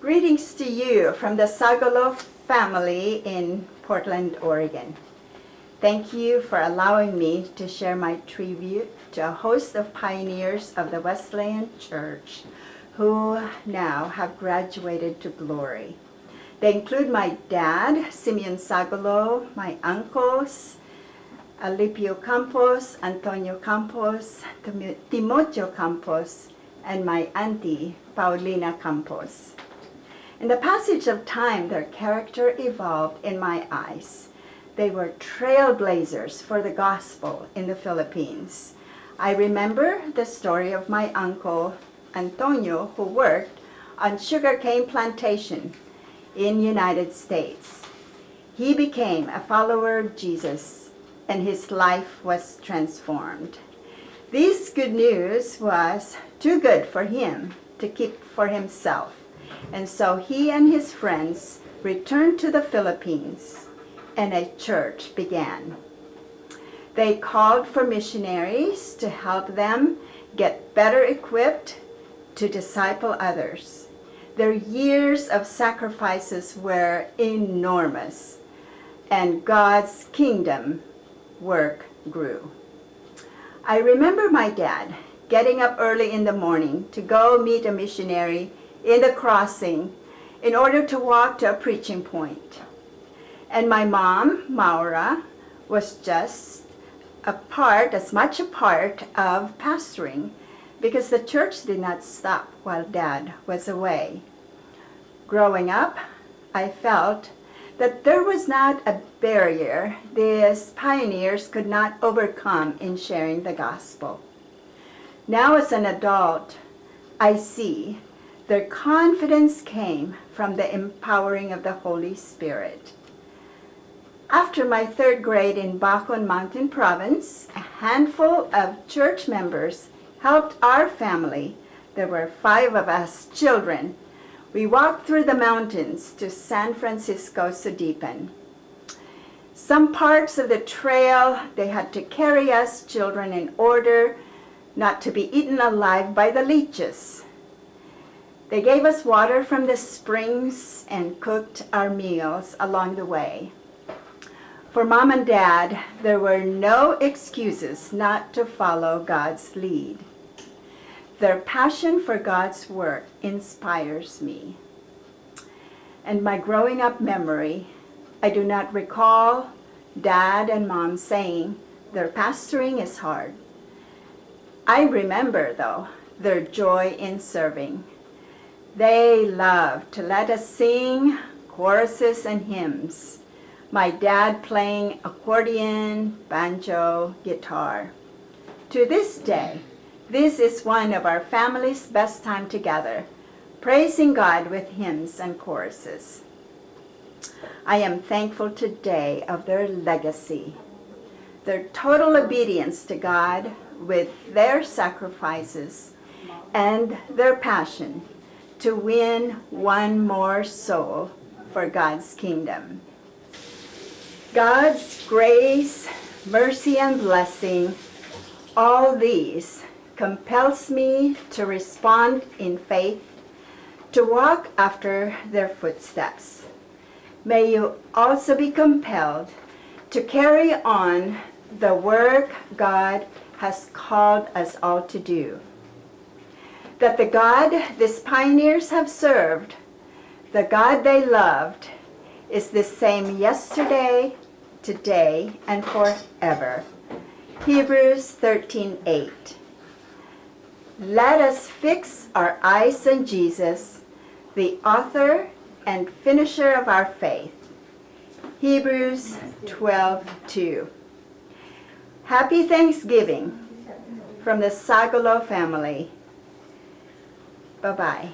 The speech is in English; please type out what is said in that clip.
Greetings to you from the Sagalo family in Portland, Oregon. Thank you for allowing me to share my tribute to a host of pioneers of the Wesleyan Church who now have graduated to glory. They include my dad, Simeon Sagalo, my uncles, Alipio Campos, Antonio Campos, Timoteo Campos, and my auntie, Paulina Campos. In the passage of time, their character evolved in my eyes. They were trailblazers for the gospel in the Philippines. I remember the story of my uncle, Antonio, who worked on sugarcane plantation in United States. He became a follower of Jesus, and his life was transformed. This good news was too good for him to keep for himself. And so he and his friends returned to the Philippines, and a church began. They called for missionaries to help them get better equipped to disciple others. Their years of sacrifices were enormous, and God's kingdom work grew. I remember my dad getting up early in the morning to go meet a missionary in the crossing in order to walk to a preaching point. And my mom, Maura, was just as much a part of pastoring because the church did not stop while Dad was away. Growing up, I felt that there was not a barrier these pioneers could not overcome in sharing the gospel. Now as an adult, I see their confidence came from the empowering of the Holy Spirit. After my third grade in Bacon Mountain Province, a handful of church members helped our family. There were 5 of us children. We walked through the mountains to San Francisco Sudipan. Some parts of the trail, they had to carry us children in order not to be eaten alive by the leeches. They gave us water from the springs and cooked our meals along the way. For Mom and Dad, there were no excuses not to follow God's lead. Their passion for God's work inspires me. And my growing up memory, I do not recall Dad and Mom saying their pastoring is hard. I remember, though, their joy in serving. They loved to let us sing choruses and hymns. My dad playing accordion, banjo, guitar. To this day, this is one of our family's best time together, praising God with hymns and choruses. I am thankful today of their legacy, their total obedience to God with their sacrifices and their passion to win one more soul for God's kingdom. God's grace, mercy, and blessing, all these compels me to respond in faith, to walk after their footsteps. May you also be compelled to carry on the work God has called us all to do. That the God these pioneers have served, the God they loved, is the same yesterday, today, and forever. Hebrews 13:8. Let us fix our eyes on Jesus, the author and finisher of our faith. Hebrews 12:2. Happy Thanksgiving from the Sagalo family. Bye-bye.